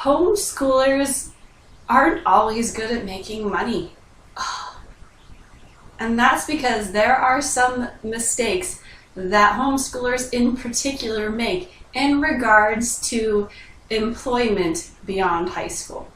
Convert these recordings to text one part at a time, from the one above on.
Homeschoolers aren't always good at making money. And that's because there are some mistakes that homeschoolers in particular make in regards to employment beyond high school.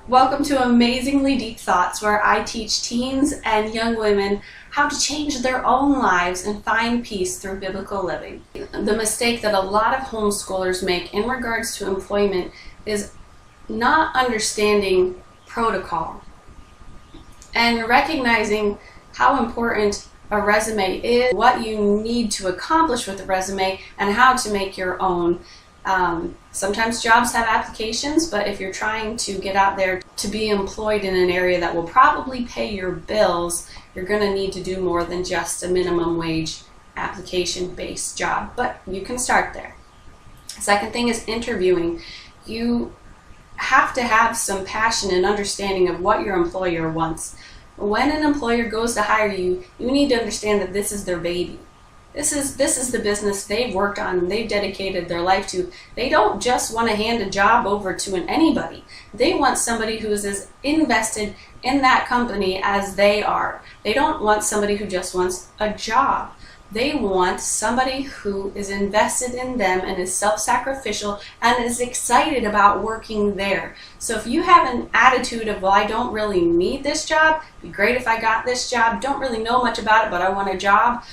Welcome to Amazingly Deep Thoughts, where I teach teens and young women how to change their own lives and find peace through biblical living. The mistake that a lot of homeschoolers make in regards to employment is not understanding protocol and recognizing how important a resume is, what you need to accomplish with a resume, and how to make your own. Sometimes jobs have applications, but if you're trying to get out there to be employed in an area that will probably pay your bills, you're going to need to do more than just a minimum wage application-based job, but you can start there. Second thing is interviewing. You have to have some passion and understanding of what your employer wants. When an employer goes to hire you, you need to understand that this is their baby. This is the business they've worked on and they've dedicated their life to. They don't just want to hand a job over to anybody. They want somebody who is as invested in that company as they are. They don't want somebody who just wants a job. They want somebody who is invested in them and is self-sacrificial and is excited about working there. So if you have an attitude of, well, I don't really need this job, it'd be great if I got this job, don't really know much about it, but I want a job,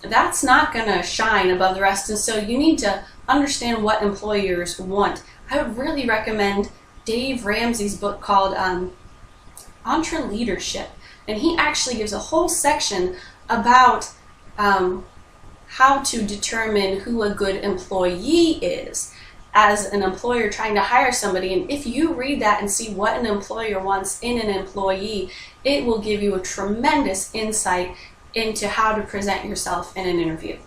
that's not going to shine above the rest. And so you need to understand what employers want. I would really recommend Dave Ramsey's book called EntreLeadership. And he actually gives a whole section about how to determine who a good employee is as an employer trying to hire somebody. And if you read that and see what an employer wants in an employee, it will give you a tremendous insight into how to present yourself in an interview.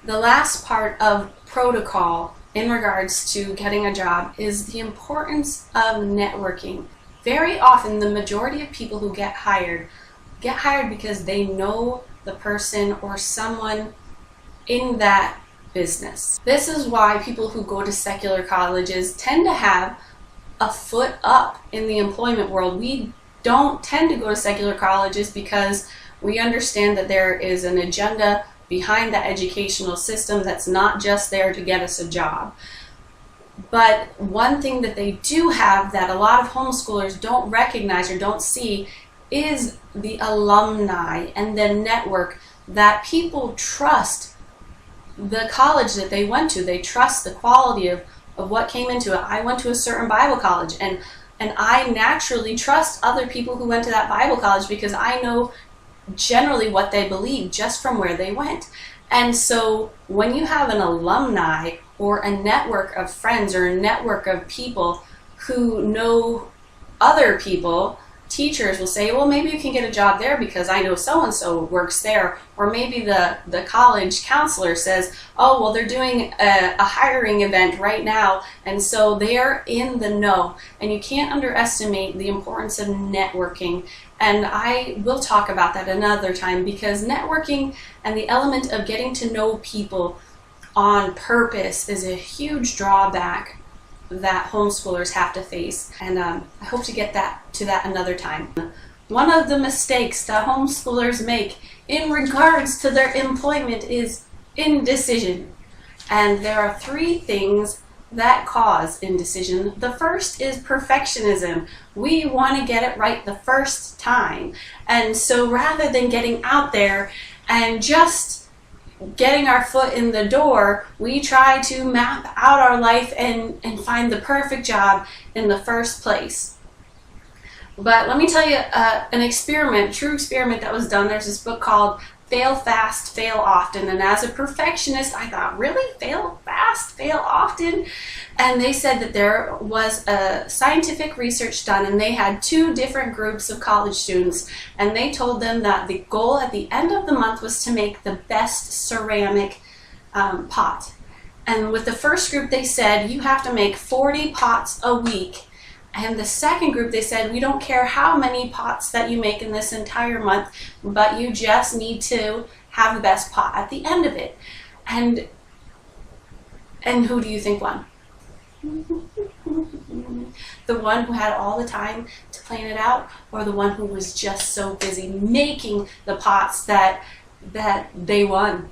The last part of protocol in regards to getting a job is the importance of networking. Very often, the majority of people who get hired because they know the person or someone in that business. This is why people who go to secular colleges tend to have a foot up in the employment world. We don't tend to go to secular colleges because we understand that there is an agenda behind the educational system that's not just there to get us a job. But one thing that they do have that a lot of homeschoolers don't recognize or don't see is the alumni and the network, that people trust the college that they went to. They trust the quality of what came into it. I went to a certain Bible college, and I naturally trust other people who went to that Bible college because I know generally what they believe just from where they went. And so when you have an alumni or a network of friends or a network of people who know other people, teachers will say, well, maybe you can get a job there because I know so-and-so works there. Or maybe the college counselor says, oh, well, they're doing a hiring event right now, and so they're in the know. And you can't underestimate the importance of networking. And I will talk about that another time, because networking and the element of getting to know people on purpose is a huge drawback that homeschoolers have to face, and I hope to get to that another time. One of the mistakes that homeschoolers make in regards to their employment is indecision, and there are 3 things that cause indecision. The first is perfectionism. We want to get it right the first time, and so rather than getting out there and just getting our foot in the door, we try to map out our life and find the perfect job in the first place. But let me tell you an experiment, true experiment that was done. There's this book called Fail Fast, Fail Often. And as a perfectionist, I thought, really? Fail fast, fail often? And they said that there was a scientific research done, and they had 2 different groups of college students, and they told them that the goal at the end of the month was to make the best ceramic pot. And with the first group, they said, you have to make 40 pots a week. And the second group, they said, we don't care how many pots that you make in this entire month, but you just need to have the best pot at the end of it. And And who do you think won? The one who had all the time to plan it out, or the one who was just so busy making the pots that they won?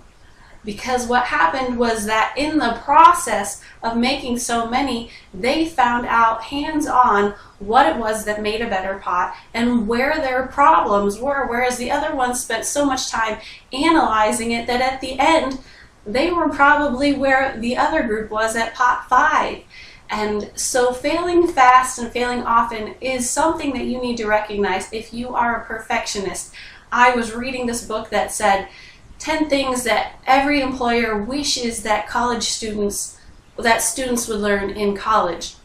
Because what happened was that in the process of making so many, they found out hands-on what it was that made a better pot and where their problems were, whereas the other ones spent so much time analyzing it that at the end they were probably where the other group was at pot 5. And so failing fast and failing often is something that you need to recognize if you are a perfectionist. I was reading this book that said 10 things that every employer wishes that students would learn in college.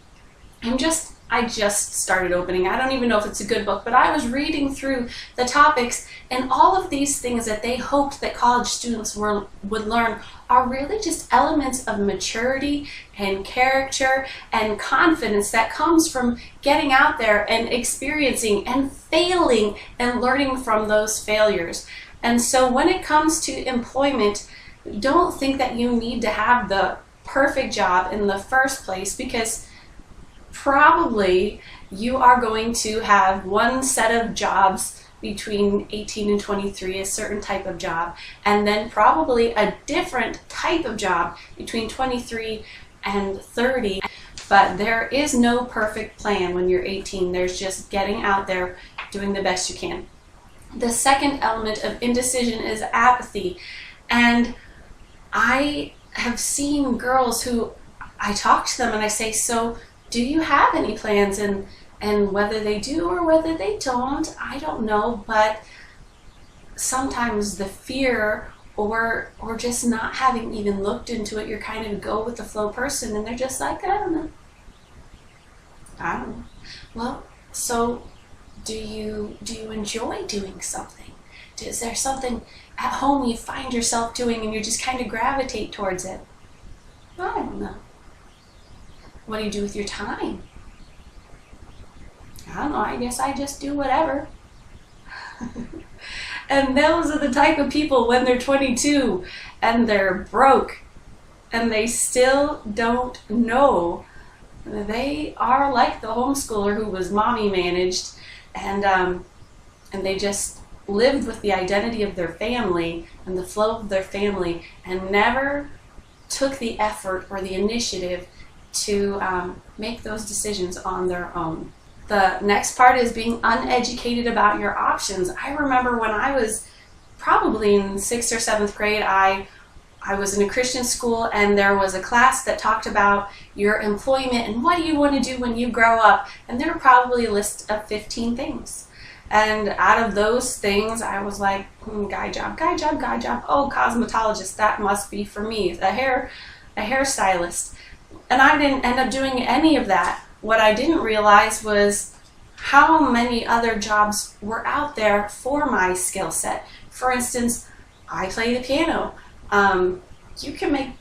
I just started opening. I don't even know if it's a good book, but I was reading through the topics, and all of these things that they hoped that college students would learn are really just elements of maturity and character and confidence that comes from getting out there and experiencing and failing and learning from those failures. And so when it comes to employment, don't think that you need to have the perfect job in the first place, because probably you are going to have one set of jobs between 18 and 23, a certain type of job, and then probably a different type of job between 23 and 30. But there is no perfect plan when you're 18. There's just getting out there, doing the best you can. The second element of indecision is apathy. And I have seen girls who I talk to them and I say, so do you have any plans? And whether they do or whether they don't, I don't know. But sometimes the fear or just not having even looked into it, you're kind of a go with the flow person, and they're just like, I don't know. Well, so do you enjoy doing something? Is there something at home you find yourself doing and you just kind of gravitate towards it? I don't know. What do you do with your time? I don't know, I guess I just do whatever. And those are the type of people when they're 22 and they're broke and they still don't know. They are like the homeschooler who was mommy managed, and they just lived with the identity of their family and the flow of their family and never took the effort or the initiative to make those decisions on their own. The next part is being uneducated about your options. I remember when I was probably in 6th or 7th grade, I was in a Christian school, and there was a class that talked about your employment and what do you want to do when you grow up, and there were probably a list of 15 things. And out of those things, I was like, guy job, oh, cosmetologist, that must be for me, a hairstylist. And I didn't end up doing any of that. What I didn't realize was how many other jobs were out there for my skill set. For instance, I play the piano. You can make,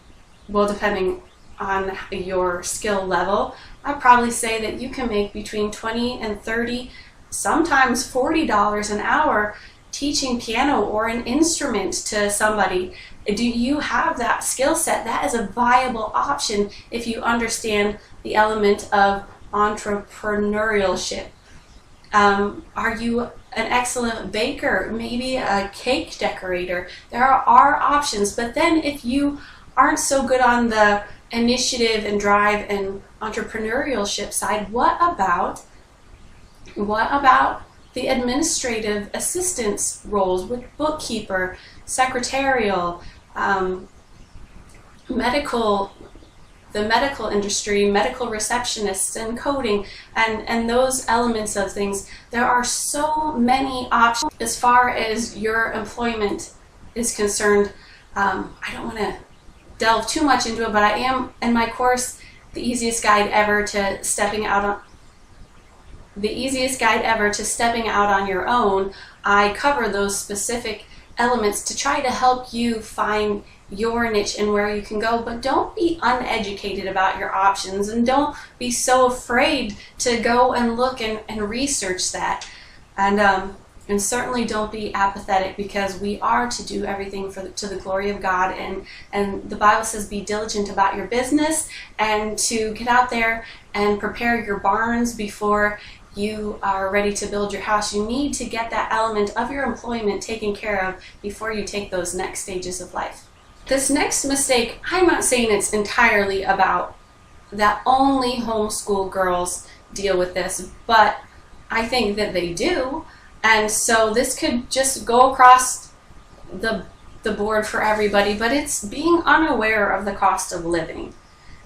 well, depending on your skill level, I'd probably say that you can make between 20 and 30, sometimes $40 an hour teaching piano or an instrument to somebody. Do you have that skill set? That is a viable option if you understand the element of entrepreneurship. Are you an excellent baker? Maybe a cake decorator? There are options, but then if you aren't so good on the initiative and drive and entrepreneurship side, what about the administrative assistance roles with bookkeeper, secretarial, the medical industry, medical receptionists, and coding, and those elements of things? There are so many options as far as your employment is concerned. I don't want to delve too much into it, but I am in my course, the easiest guide ever to stepping out on your own. I cover those specific elements to try to help you find your niche and where you can go. But don't be uneducated about your options, and don't be so afraid to go and look and research that. And And certainly don't be apathetic, because we are to do everything to the glory of God. And the Bible says be diligent about your business, and to get out there and prepare your barns before you are ready to build your house. You need to get that element of your employment taken care of before you take those next stages of life. This next mistake, I'm not saying it's entirely about that only homeschool girls deal with this, but I think that they do. And so this could just go across the board for everybody, but it's being unaware of the cost of living.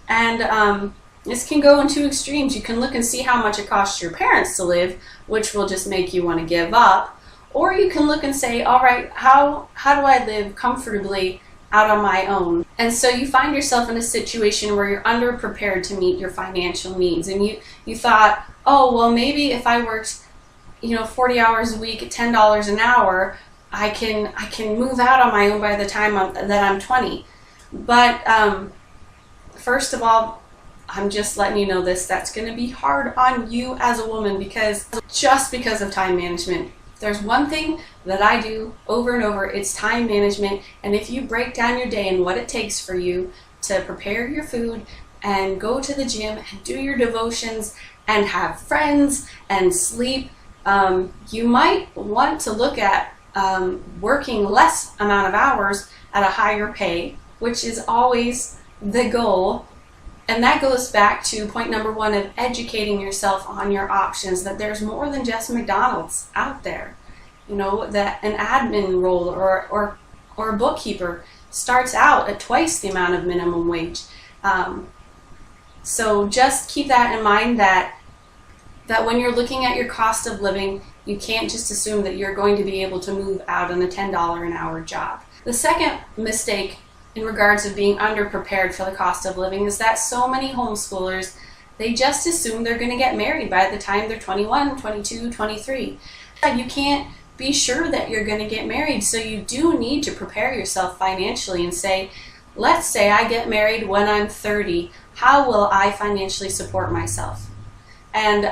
And this can go in two extremes. You can look and see how much it costs your parents to live, which will just make you want to give up. Or you can look and say, all right, how do I live comfortably out on my own? And so you find yourself in a situation where you're underprepared to meet your financial needs. And you thought, oh, well, maybe if I worked 40 hours a week at $10 an hour, I can move out on my own by the time that I'm 20. But first of all, I'm just letting you know that's going to be hard on you as a woman, because of time management. If there's one thing that I do over and over, it's time management. And if you break down your day and what it takes for you to prepare your food and go to the gym and do your devotions and have friends and sleep, you might want to look at working less amount of hours at a higher pay, which is always the goal. And that goes back to point number one of educating yourself on your options, that there's more than just McDonald's out there. That an admin role or a bookkeeper starts out at twice the amount of minimum wage. So just keep that in mind, that when you're looking at your cost of living, you can't just assume that you're going to be able to move out on a $10 an hour job. The second mistake in regards of being underprepared for the cost of living is that so many homeschoolers, they just assume they're going to get married by the time they're 21, 22, 23. You can't be sure that you're going to get married, so you do need to prepare yourself financially and say, let's say I get married when I'm 30, how will I financially support myself? And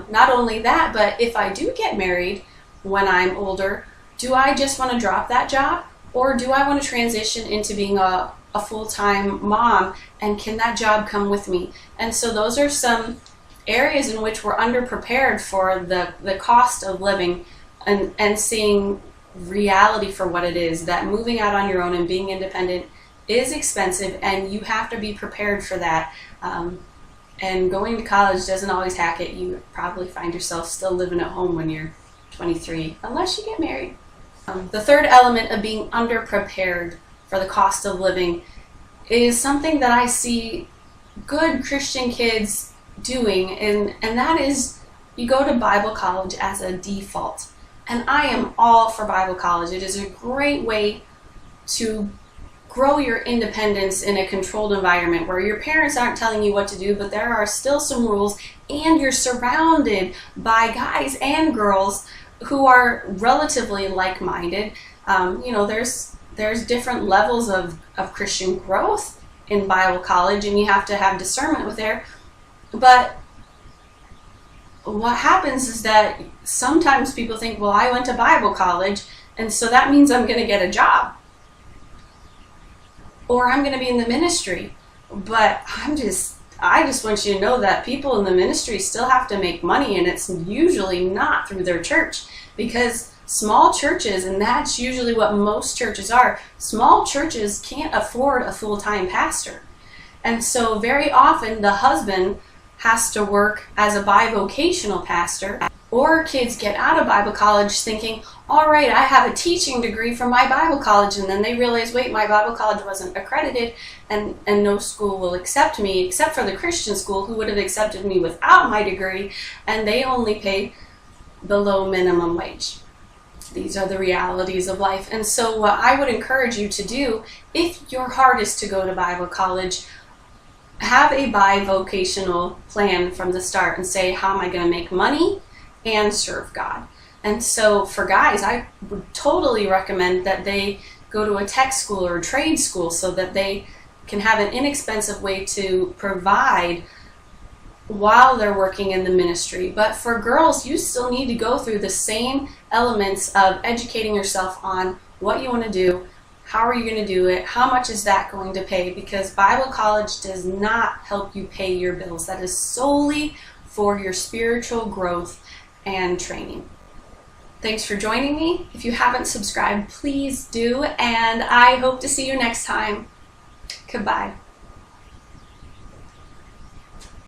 not only that, but if I do get married when I'm older, do I just want to drop that job? Or do I want to transition into being a full-time mom, and can that job come with me? And so those are some areas in which we're underprepared for the cost of living, and seeing reality for what it is, that moving out on your own and being independent is expensive, and you have to be prepared for that. And going to college doesn't always hack it. You probably find yourself still living at home when you're 23, unless you get married. The third element of being underprepared for the cost of living is something that I see good Christian kids doing, and that is you go to Bible college as a default. And I am all for Bible college. It is a great way to grow your independence in a controlled environment where your parents aren't telling you what to do, but there are still some rules, and you're surrounded by guys and girls who are relatively like-minded. There's different levels of Christian growth in Bible college, and you have to have discernment with there. But what happens is that sometimes people think, well, I went to Bible college, and so that means I'm going to get a job, or I'm going to be in the ministry. But I just want you to know that people in the ministry still have to make money, and it's usually not through their church, because small churches, and that's usually what most churches are, small churches can't afford a full-time pastor. And so very often the husband has to work as a bivocational pastor, or kids get out of Bible college thinking, all right, I have a teaching degree from my Bible college, and then they realize, wait, my Bible college wasn't accredited, and no school will accept me except for the Christian school, who would have accepted me without my degree, and they only pay below minimum wage. These are the realities of life. And so what I would encourage you to do, if your heart is to go to Bible college, have a bivocational plan from the start and say, how am I going to make money and serve God? And so for guys, I would totally recommend that they go to a tech school or a trade school so that they can have an inexpensive way to provide while they're working in the ministry. But for girls, you still need to go through the same elements of educating yourself on what you want to do, how are you going to do it, how much is that going to pay, because Bible college does not help you pay your bills. That is solely for your spiritual growth and training. Thanks for joining me. If you haven't subscribed, please do, and I hope to see you next time. Goodbye.